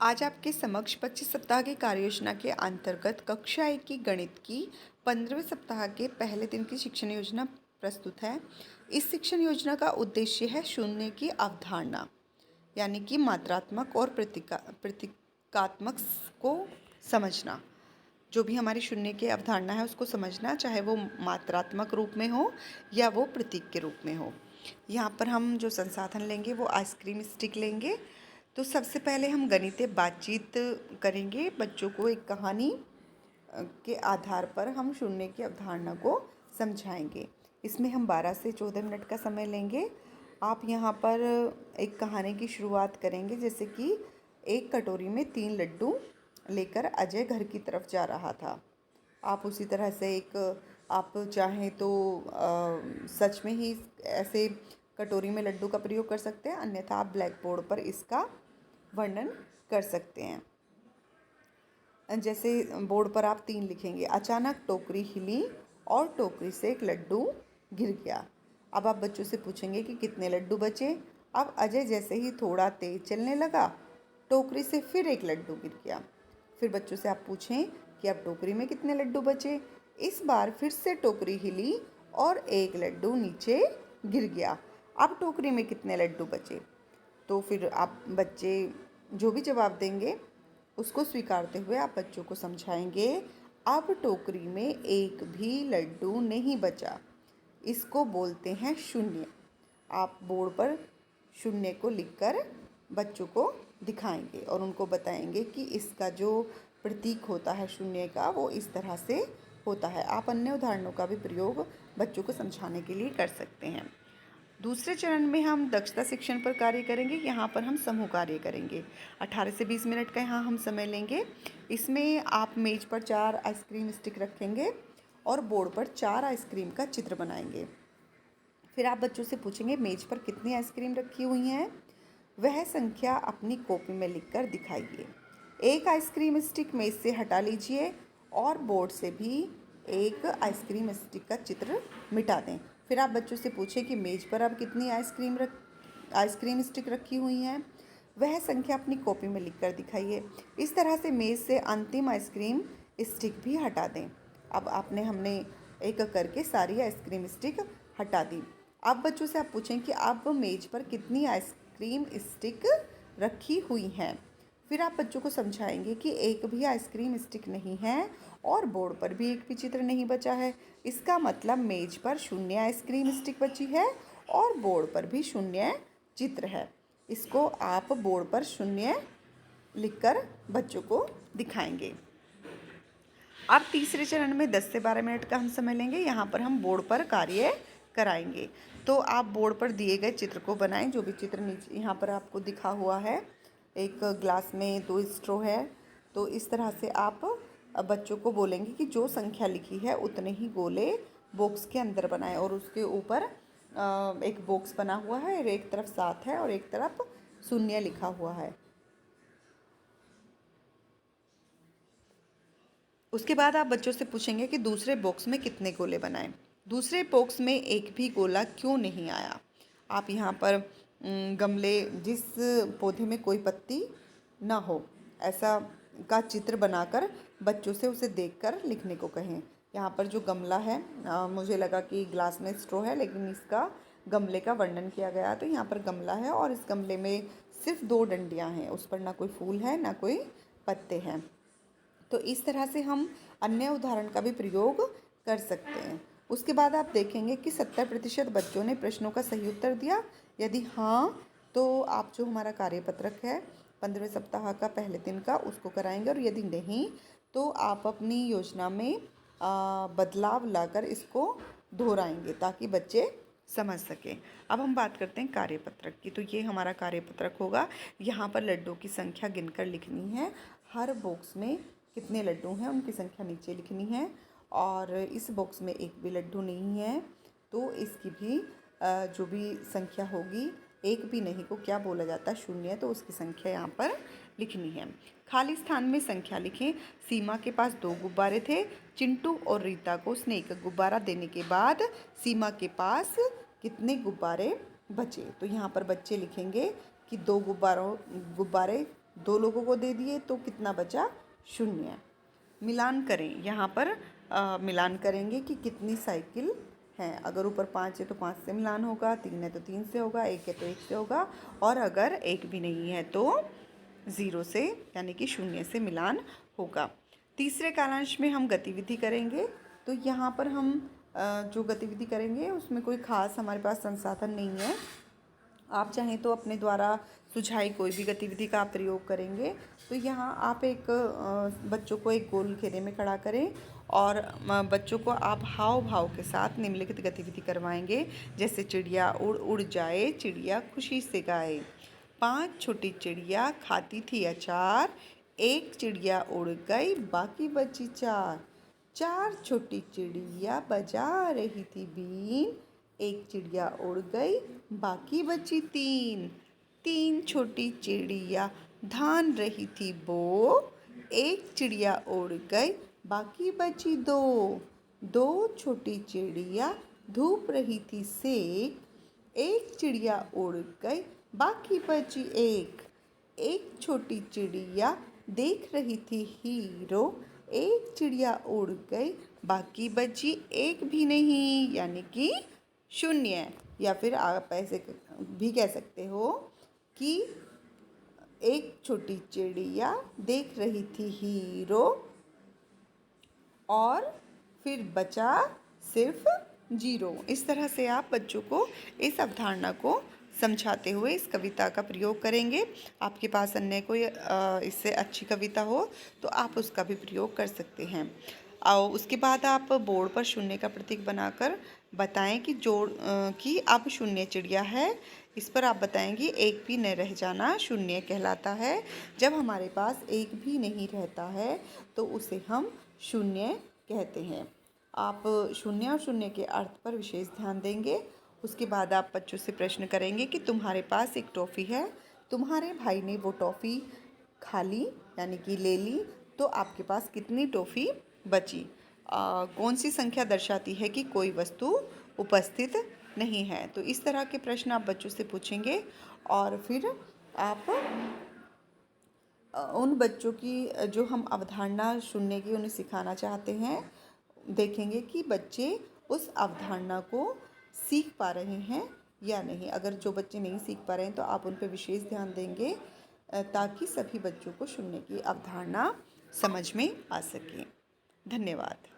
आज आपके समक्ष 25 सप्ताह की कार्ययोजना के अंतर्गत कक्षा 1 की गणित की 15वें सप्ताह के पहले दिन की शिक्षण योजना प्रस्तुत है। इस शिक्षण योजना का उद्देश्य है शून्य की अवधारणा यानी कि मात्रात्मक और प्रतीकात्मक को समझना। जो भी हमारी शून्य की अवधारणा है उसको समझना, चाहे वो मात्रात्मक रूप में हो या वो प्रतीक के रूप में हो। यहाँ पर हम जो संसाधन लेंगे वो आइसक्रीम स्टिक लेंगे। तो सबसे पहले हम गणितीय बातचीत करेंगे। बच्चों को एक कहानी के आधार पर हम शून्य की अवधारणा को समझाएंगे। इसमें हम 12 से 14 मिनट का समय लेंगे। आप यहाँ पर एक कहानी की शुरुआत करेंगे, जैसे कि एक कटोरी में 3 लड्डू लेकर अजय घर की तरफ जा रहा था। आप उसी तरह से आप चाहें तो सच में ही ऐसे कटोरी में लड्डू का प्रयोग कर सकते हैं, अन्यथा आप ब्लैक बोर्ड पर इसका वर्णन कर सकते हैं। जैसे बोर्ड पर आप 3 लिखेंगे। अचानक टोकरी हिली और टोकरी से एक लड्डू गिर गया। अब आप बच्चों से पूछेंगे कि कितने लड्डू बचे। अब अजय जैसे ही थोड़ा तेज चलने लगा, टोकरी से फिर एक लड्डू गिर गया। फिर बच्चों से आप पूछें कि अब टोकरी में कितने लड्डू बचे। इस बार फिर से टोकरी हिली और एक लड्डू नीचे गिर गया। अब टोकरी में कितने लड्डू बचे। तो फिर आप बच्चे जो भी जवाब देंगे उसको स्वीकारते हुए आप बच्चों को समझाएंगे, अब टोकरी में एक भी लड्डू नहीं बचा। इसको बोलते हैं शून्य। आप बोर्ड पर शून्य को लिखकर बच्चों को दिखाएंगे और उनको बताएंगे कि इसका जो प्रतीक होता है शून्य का, वो इस तरह से होता है। आप अन्य उदाहरणों का भी प्रयोग बच्चों को समझाने के लिए कर सकते हैं। दूसरे चरण में हम दक्षता शिक्षण पर कार्य करेंगे। यहाँ पर हम समूह कार्य करेंगे। 18 से 20 मिनट का यहाँ हम समय लेंगे। इसमें आप मेज पर 4 आइसक्रीम स्टिक रखेंगे और बोर्ड पर 4 आइसक्रीम का चित्र बनाएंगे। फिर आप बच्चों से पूछेंगे मेज पर कितनी आइसक्रीम रखी हुई हैं। वह संख्या अपनी कॉपी में लिखकर दिखाइए। एक आइसक्रीम स्टिक मेज से हटा लीजिए और बोर्ड से भी एक आइसक्रीम स्टिक का चित्र मिटा दें। फिर आप बच्चों से पूछें कि मेज पर अब कितनी आइसक्रीम स्टिक रखी हुई हैं। वह संख्या अपनी कॉपी में लिखकर दिखाइए। इस तरह से मेज से अंतिम आइसक्रीम स्टिक भी हटा दें। अब हमने एक करके सारी आइसक्रीम स्टिक हटा दी। अब बच्चों से आप पूछें कि अब मेज पर कितनी आइसक्रीम स्टिक रखी हुई हैं। फिर आप बच्चों को समझाएंगे कि एक भी आइसक्रीम स्टिक नहीं है और बोर्ड पर भी एक भी चित्र नहीं बचा है। इसका मतलब मेज पर शून्य आइसक्रीम स्टिक बची है और बोर्ड पर भी शून्य चित्र है। इसको आप बोर्ड पर शून्य लिखकर बच्चों को दिखाएंगे। अब तीसरे चरण में 10 से 12 मिनट का हम समय लेंगे। यहाँ पर हम बोर्ड पर कार्य कराएंगे। तो आप बोर्ड पर दिए गए चित्र को बनाएं। जो भी चित्र नीचे यहाँ पर आपको दिखा हुआ है, एक ग्लास में 2 स्ट्रॉ है। तो इस तरह से आप बच्चों को बोलेंगे कि जो संख्या लिखी है उतने ही गोले बॉक्स के अंदर बनाएं और उसके ऊपर एक बॉक्स बना हुआ है और एक तरफ 7 है और एक तरफ शून्य लिखा हुआ है। उसके बाद आप बच्चों से पूछेंगे कि दूसरे बॉक्स में कितने गोले बनाएं। दूसरे बॉक्स में एक भी गोला क्यों नहीं आया। आप यहाँ पर गमले, जिस पौधे में कोई पत्ती ना हो, ऐसा का चित्र बनाकर बच्चों से उसे देखकर लिखने को कहें। यहाँ पर जो गमला है, मुझे लगा कि ग्लास में स्ट्रॉ है, लेकिन इसका गमले का वर्णन किया गया। तो यहाँ पर गमला है और इस गमले में सिर्फ 2 डंडियाँ हैं, उस पर ना कोई फूल है ना कोई पत्ते हैं। तो इस तरह से हम अन्य उदाहरण का भी प्रयोग कर सकते हैं। उसके बाद आप देखेंगे कि 70% बच्चों ने प्रश्नों का सही उत्तर दिया। यदि हाँ, तो आप जो हमारा कार्यपत्रक है 15वें सप्ताह का पहले दिन का, उसको कराएंगे और यदि नहीं तो आप अपनी योजना में बदलाव लाकर इसको दोहराएंगे ताकि बच्चे समझ सकें। अब हम बात करते हैं कार्यपत्रक की। तो ये हमारा कार्यपत्रक होगा। यहाँ पर लड्डू की संख्या गिनकर लिखनी है। हर बॉक्स में कितने लड्डू हैं उनकी संख्या नीचे लिखनी है और इस बॉक्स में एक भी लड्डू नहीं है तो इसकी भी जो भी संख्या होगी, एक भी नहीं को क्या बोला जाता है, शून्य, तो उसकी संख्या यहाँ पर लिखनी है। खाली स्थान में संख्या लिखें। सीमा के पास 2 गुब्बारे थे। चिंटू और रीता को उसने एक गुब्बारा देने के बाद सीमा के पास कितने गुब्बारे बचे। तो यहाँ पर बच्चे लिखेंगे कि 2 गुब्बारे 2 लोगों को दे दिए तो कितना बचा? 0। मिलान करें, यहाँ पर मिलान करेंगे कि कितनी साइकिल हैं। अगर ऊपर 5 है तो 5 से मिलान होगा, 3 है तो 3 से होगा, 1 है तो 1 से होगा, और अगर 1 भी नहीं है तो 0 से यानी कि 0 से मिलान होगा। तीसरे कालांश में हम गतिविधि करेंगे। तो यहाँ पर हम जो गतिविधि करेंगे उसमें कोई ख़ास हमारे पास संसाधन नहीं है। आप चाहें तो अपने द्वारा सुझाई कोई भी गतिविधि का आप प्रयोग करेंगे। तो यहाँ आप एक बच्चों को एक गोल घेरे में खड़ा करें और बच्चों को आप हाव भाव के साथ निम्नलिखित गतिविधि करवाएंगे। जैसे चिड़िया उड़ उड़ जाए, चिड़िया खुशी से गाए। 5 छोटी चिड़िया खाती थी अचार, एक चिड़िया उड़ गई बाकी बची 4। 4 छोटी चिड़िया बजा रही थी बीन, एक चिड़िया उड़ गई बाकी बची 3। 3 छोटी चिड़िया धान रही थी बो, एक चिड़िया उड़ गई बाकी बची 2। 2 छोटी चिड़िया धूप रही थी सेक, एक चिड़िया उड़ गई बाकी बची 1। एक छोटी चिड़िया देख रही थी हीरो, एक चिड़िया उड़ गई बाकी बची 1 भी नहीं, यानी कि 0। या फिर आप ऐसे भी कह सकते हो कि एक छोटी चिड़िया देख रही थी हीरो और फिर बचा सिर्फ 0। इस तरह से आप बच्चों को इस अवधारणा को समझाते हुए इस कविता का प्रयोग करेंगे। आपके पास अन्य कोई इससे अच्छी कविता हो तो आप उसका भी प्रयोग कर सकते हैं। और उसके बाद आप बोर्ड पर 0 का प्रतीक बनाकर बताएं कि कि अब 0 चिड़िया है। इस पर आप बताएंगे 1 भी न रह जाना 0 कहलाता है। जब हमारे पास 1 भी नहीं रहता है तो उसे हम 0 कहते हैं। आप 0 और 0 के अर्थ पर विशेष ध्यान देंगे। उसके बाद आप बच्चों से प्रश्न करेंगे कि तुम्हारे पास एक टॉफ़ी है, तुम्हारे भाई ने वो टॉफ़ी खा ली यानी कि ले ली, तो आपके पास कितनी टॉफ़ी बची? कौन सी संख्या दर्शाती है कि कोई वस्तु उपस्थित नहीं है? तो इस तरह के प्रश्न आप बच्चों से पूछेंगे और फिर आप उन बच्चों की जो हम अवधारणा 0 की उन्हें सिखाना चाहते हैं, देखेंगे कि बच्चे उस अवधारणा को सीख पा रहे हैं या नहीं। अगर जो बच्चे नहीं सीख पा रहे हैं तो आप उन पर विशेष ध्यान देंगे ताकि सभी बच्चों को 0 की अवधारणा समझ में आ सके। धन्यवाद।